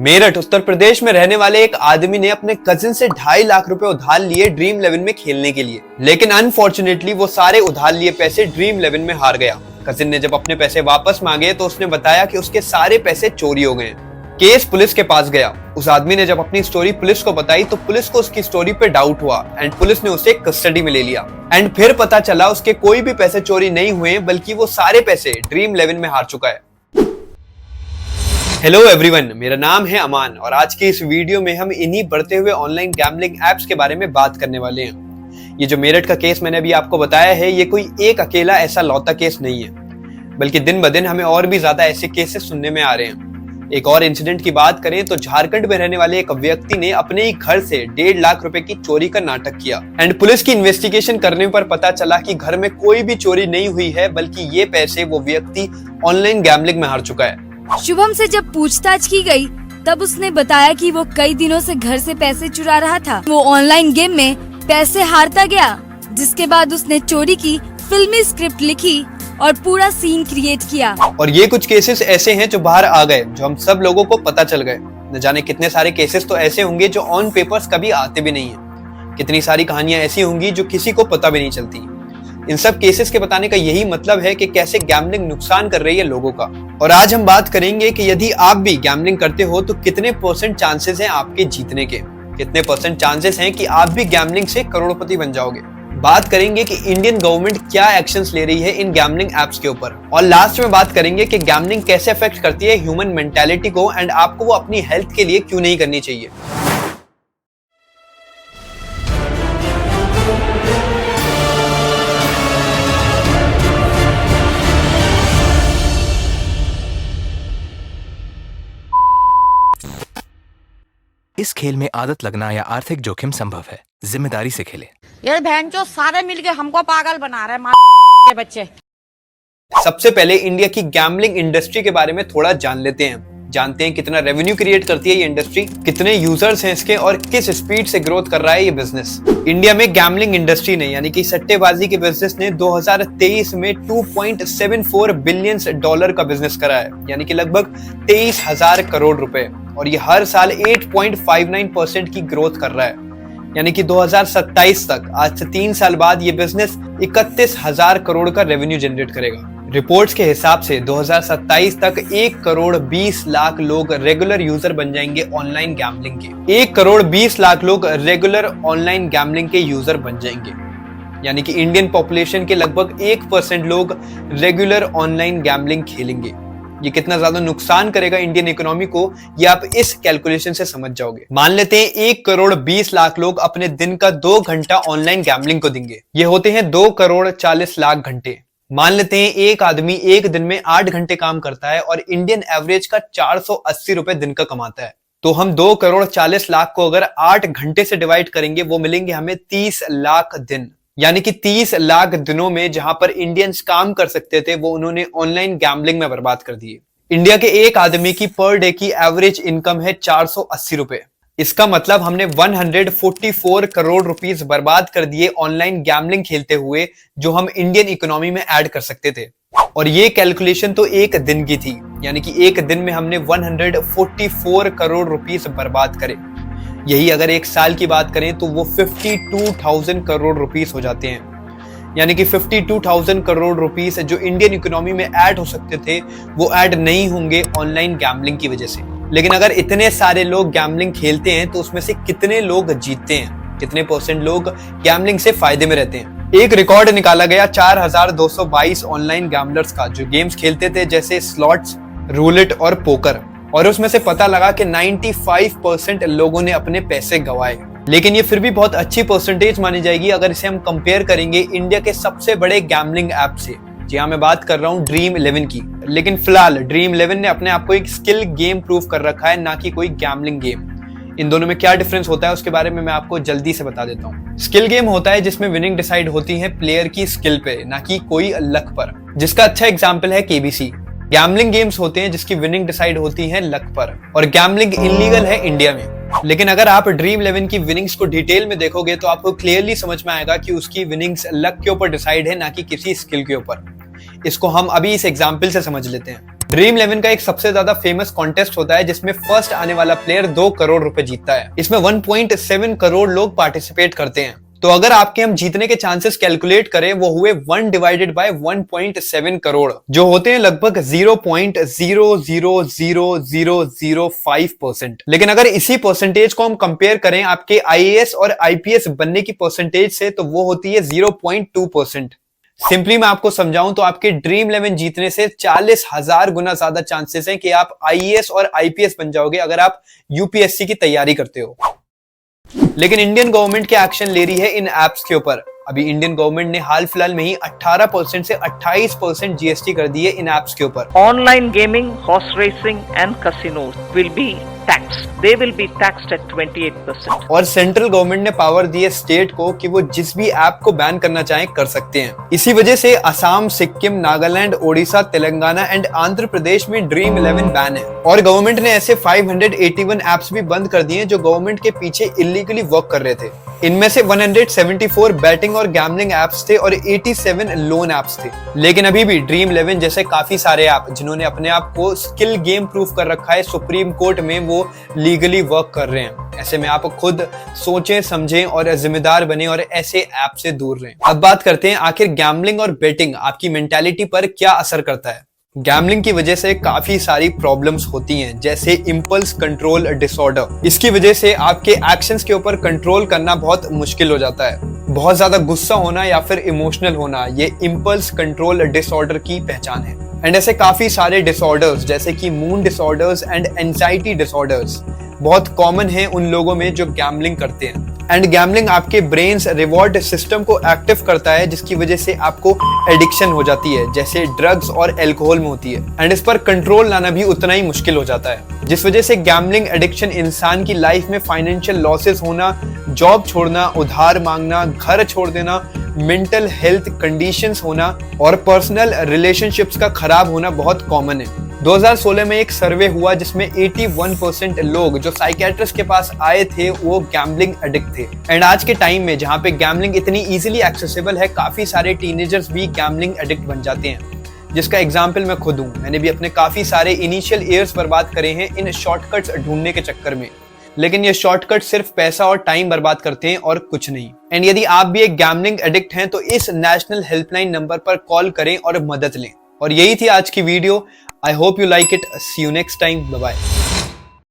मेरठ उत्तर प्रदेश में रहने वाले एक आदमी ने अपने कजिन से 2.5 लाख रुपए उधार लिए ड्रीम 11 में खेलने के लिए, लेकिन अनफॉर्चुनेटली वो सारे उधार लिए पैसे ड्रीम 11 में हार गया। कजिन ने जब अपने पैसे वापस मांगे तो उसने बताया कि उसके सारे पैसे चोरी हो गए। केस पुलिस के पास गया। उस आदमी ने जब अपनी स्टोरी पुलिस को बताई तो पुलिस को उसकी स्टोरी पे डाउट हुआ एंड पुलिस ने उसे कस्टडी में ले लिया। एंड फिर पता चला उसके कोई भी पैसे चोरी नहीं हुए, बल्कि वो सारे पैसे ड्रीम 11 में हार चुका है। हेलो एवरीवन, मेरा नाम है अमान और आज के इस वीडियो में हम इन्हीं बढ़ते हुए ऑनलाइन गैम्बलिंग एप्स के बारे में बात करने वाले हैं। ये जो मेरठ का केस मैंने अभी आपको बताया है, ये कोई एक अकेला ऐसा लौता केस नहीं है, बल्कि दिन ब दिन हमें और भी ज्यादा ऐसे केसेस सुनने में आ रहे हैं। एक और इंसिडेंट की बात करें तो झारखंड में रहने वाले एक व्यक्ति ने अपने ही घर से 1.5 लाख रुपए की चोरी का नाटक किया एंड पुलिस की इन्वेस्टिगेशन करने पर पता चला कि घर में कोई भी चोरी नहीं हुई है, बल्कि ये पैसे वो व्यक्ति ऑनलाइन गैम्बलिंग में हार चुका है। शुभम से जब पूछताछ की गई तब उसने बताया कि वो कई दिनों से घर से पैसे चुरा रहा था। वो ऑनलाइन गेम में पैसे हारता गया, जिसके बाद उसने चोरी की फिल्मी स्क्रिप्ट लिखी और पूरा सीन क्रिएट किया। और ये कुछ केसेस ऐसे हैं जो बाहर आ गए, जो हम सब लोगों को पता चल गए। न जाने कितने सारे केसेस तो ऐसे होंगे जो ऑन पेपर्स कभी आते भी नहीं है। कितनी सारी कहानियां ऐसी होंगी जो किसी को पता भी नहीं चलती। इन सब केसेस के बताने का यही मतलब है कि कैसे गैम्बलिंग नुकसान कर रही है लोगों का। और आज हम बात करेंगे कि यदि आप भी गैम्बलिंग करते हो तो कितने % चांसेस हैं आपके जीतने के, कितने % चांसेस हैं कि आप भी गैम्बलिंग से करोड़पति बन जाओगे। बात करेंगे कि इंडियन गवर्नमेंट क्या एक्शंस ले रही है इन गैम्बलिंग एप्स के ऊपर, और लास्ट में बात करेंगे कि गैम्बलिंग कैसे अफेक्ट करती है ह्यूमन मेंटालिटी को एंड आपको वो अपनी हेल्थ के लिए क्यों नहीं करनी चाहिए। इस खेल में आदत लगना या आर्थिक जोखिम संभव है। जिम्मेदारी से खेलें। ये बहनचोद सारे मिलके हमको पागल बना रहे हैं के बच्चे। सबसे पहले इंडिया की गैम्बलिंग इंडस्ट्री के बारे में थोड़ा जान लेते हैं। जानते हैं कितना रेवेन्यू क्रिएट करती है ये इंडस्ट्री, कितने यूजर्स हैं इसके और किस स्पीड से ग्रोथ कर रहा है ये बिजनेस। इंडिया में गैम्बलिंग इंडस्ट्री ने यानी कि सट्टेबाजी के बिजनेस ने 2023 में $2.74 बिलियन का बिजनेस करा है, यानी कि लगभग 23,000 करोड़ रुपए, और ये हर साल 8.59% की ग्रोथ कर रहा है। यानी कि 2027 तक, आज से 3 साल बाद, ये बिजनेस 31,000 करोड़ का रेवेन्यू जनरेट करेगा। रिपोर्ट्स के हिसाब से 2027 तक 1,20,00,000 लोग रेगुलर यूजर बन जाएंगे ऑनलाइन गैम्बलिंग के। 1,20,00,000 लोग रेगुलर ऑनलाइन गैम्बलिंग के यूजर बन जाएंगे, यानी कि इंडियन पॉपुलेशन के लगभग 1% लोग रेगुलर ऑनलाइन गैम्बलिंग खेलेंगे। ये कितना ज्यादा नुकसान करेगा इंडियन इकोनॉमी को, ये आप इस कैलकुलेशन से समझ जाओगे। मान लेते हैं 1,20,00,000 लोग अपने दिन का 2 घंटा ऑनलाइन गैम्बलिंग को देंगे। ये होते हैं 2,40,00,000 घंटे। मान लेते हैं एक आदमी एक दिन में 8 घंटे काम करता है और इंडियन एवरेज का 480 रुपए दिन का कमाता है, तो हम 2,40,00,000 को अगर 8 घंटे से डिवाइड करेंगे, वो मिलेंगे हमें 30 लाख दिन। यानी कि 30 लाख दिनों में जहां पर इंडियंस काम कर सकते थे, वो उन्होंने ऑनलाइन गैम्बलिंग में बर्बाद कर दिए। इंडिया के एक आदमी की पर डे की एवरेज इनकम है 480 रुपए। इसका मतलब हमने 144 करोड़ रुपीस बर्बाद कर दिए ऑनलाइन गैम्बलिंग खेलते हुए, जो हम इंडियन इकोनॉमी में ऐड कर सकते थे। और ये कैलकुलेशन तो एक दिन की थी, यानी कि एक दिन में हमने 144 करोड़ रुपीस बर्बाद करे। यही अगर एक साल की बात करें तो वो 52,000 करोड़ रुपीस हो जाते हैं। यानी कि 52,000 करोड़ रुपीस जो इंडियन इकोनॉमी में ऐड हो सकते थे, वो ऐड नहीं होंगे ऑनलाइन गैम्बलिंग की वजह से। लेकिन अगर इतने सारे लोग गैम्बलिंग खेलते हैं तो उसमें से कितने लोग जीतते हैं, कितने % लोग गैम्बलिंग से फायदे में रहते हैं। एक रिकॉर्ड निकाला गया 4,222 ऑनलाइन गैम्बलर्स का, जो गेम्स खेलते थे जैसे स्लॉट्स, रूलेट और पोकर, और उसमें से पता लगा कि 95% लोगों ने अपने पैसे गंवाए। लेकिन ये फिर भी बहुत अच्छी परसेंटेज मानी जाएगी अगर इसे हम कंपेयर करेंगे इंडिया के सबसे बड़े गैम्बलिंग ऐप से। जी हाँ, मैं बात कर रहा हूँ ड्रीम 11 की। लेकिन फिलहाल ड्रीम 11 ने अपने आप को एक स्किल गेम प्रूव कर रखा है, ना कि कोई गैम्बलिंग गेम। इन दोनों में क्या डिफरेंस होता है उसके बारे में मैं आपको जल्दी से बता देता हूँ। स्किल गेम होता है जिसमें विनिंग डिसाइड होती है प्लेयर की स्किल पे, ना कि कोई लक पर, जिसका अच्छा एग्जाम्पल है केबीसी। गैम्बलिंग गेम्स होते हैं जिसकी विनिंग डिसाइड होती है लक पर, और गैम्बलिंग इलीगल है इंडिया में। लेकिन अगर आप ड्रीम 11 की विनिंग्स को डिटेल में देखोगे तो आपको क्लियरली समझ में आएगा कि उसकी विनिंग्स लक के ऊपर डिसाइड है, ना कि किसी स्किल के ऊपर। इसको हम अभी इस एग्जाम्पल से समझ लेते हैं। ड्रीम 11 का एक सबसे ज्यादा फेमस कॉन्टेस्ट होता है जिसमें फर्स्ट आने वाला प्लेयर 2 करोड़ रुपए जीतता है। इसमें 1.7 करोड़ लोग पार्टिसिपेट करते हैं। तो अगर आपके हम जीतने के चांसेस कैलकुलेट करें वो हुए 1 डिवाइडेड बाय 1.7 करोड़, जो होते हैं लगभग 0.00005%। लेकिन अगर इसी परसेंटेज को हम कंपेयर करें आपके आईएएस और आईपीएस बनने की परसेंटेज से तो वो होती है 0.2%। सिंपली मैं आपको समझाऊं तो आपके ड्रीम 11 जीतने से 40,000 गुना ज्यादा चांसेस हैं कि आप आईएएस और आईपीएस बन जाओगे अगर आप यूपीएससी की तैयारी करते हो। लेकिन इंडियन गवर्नमेंट क्या एक्शन ले रही है इन एप्स के ऊपर? अभी इंडियन गवर्नमेंट ने हाल फिलहाल में ही 18% से 28% जीएसटी कर दी है इन एप्स के ऊपर। Online gaming, horse racing and casinos will be taxed. They will be taxed at 28%. और सेंट्रल गवर्नमेंट ने पावर दी है स्टेट को कि वो जिस भी ऐप को बैन करना चाहे कर सकते हैं। इसी वजह से असम, सिक्किम, नागालैंड, ओडिशा, तेलंगाना एंड आंध्र प्रदेश में ड्रीम 11 बैन है। और गवर्नमेंट ने ऐसे 581 एप्स भी बंद कर दिए हैं जो गवर्नमेंट के पीछे इलीगली वर्क कर रहे थे। इनमें से 174 बैटिंग और गैम्बलिंग एप्स थे और 87 लोन एप्स थे। लेकिन अभी भी ड्रीम 11 जैसे काफी सारे ऐप जिन्होंने अपने आप को स्किल गेम प्रूफ कर रखा है सुप्रीम कोर्ट में, वो लीगली वर्क कर रहे हैं। ऐसे में आप खुद सोचें, समझें और जिम्मेदार बने और ऐसे ऐप से दूर रहें। अब बात करते हैं आखिर गैम्बलिंग और बेटिंग आपकी मेंटालिटी पर क्या असर करता है। गैम्बलिंग की वजह से काफी सारी प्रॉब्लम्स होती हैं, जैसे इंपल्स कंट्रोल डिसऑर्डर। इसकी वजह से आपके एक्शंस के ऊपर कंट्रोल करना बहुत मुश्किल हो जाता है। बहुत ज्यादा गुस्सा होना या फिर इमोशनल होना, ये इंपल्स कंट्रोल डिसऑर्डर की पहचान है। एंड ऐसे काफी सारे डिसऑर्डर्स जैसे कि mood disorders and anxiety disorders बहुत कॉमन है उन लोगों में जो गैम्बलिंग करते हैं। एंड गैम्बलिंग आपके ब्रेन्स रिवॉर्ड सिस्टम को एक्टिव करता है, जिसकी वजह से आपको एडिक्शन हो जाती है, जैसे ड्रग्स और एल्कोहल में होती है। एंड इस पर कंट्रोल लाना भी उतना ही मुश्किल हो जाता है, जिस वजह से गैम्बलिंग एडिक्शन इंसान की लाइफ में फाइनेंशियल लॉसेस होना, जॉब छोड़ना, उधार मांगना, घर छोड़ देना, मेंटल हेल्थ कंडीशंस होना और पर्सनल रिलेशनशिप्स का खराब होना बहुत कॉमन है। 2016 में एक सर्वे हुआ जिसमें 81% लोग जो साइकियाट्रिस्ट के पास आए थे वो गैम्बलिंग एडिक्ट थे। एंड आज के टाइम में जहाँ पे गैम्बलिंग इतनी इजीली एक्सेसिबल है, काफी सारे टीनेजर्स भी गैम्बलिंग एडिक्ट बन जाते हैं, जिसका एग्जाम्पल मैं खुद हूँ। मैंने भी अपने काफी सारे इनिशियल ईयर्स बर्बाद करे हैं इन शॉर्टकट्स ढूंढने के चक्कर में, लेकिन ये शॉर्टकट सिर्फ पैसा और टाइम बर्बाद करते हैं और कुछ नहीं। एंड यदि आप भी एक गैम्बलिंग एडिक्ट हैं तो इस नेशनल हेल्पलाइन नंबर पर कॉल करें और मदद लें। और यही थी आज की video. I hope you like it. See you next time. Bye bye.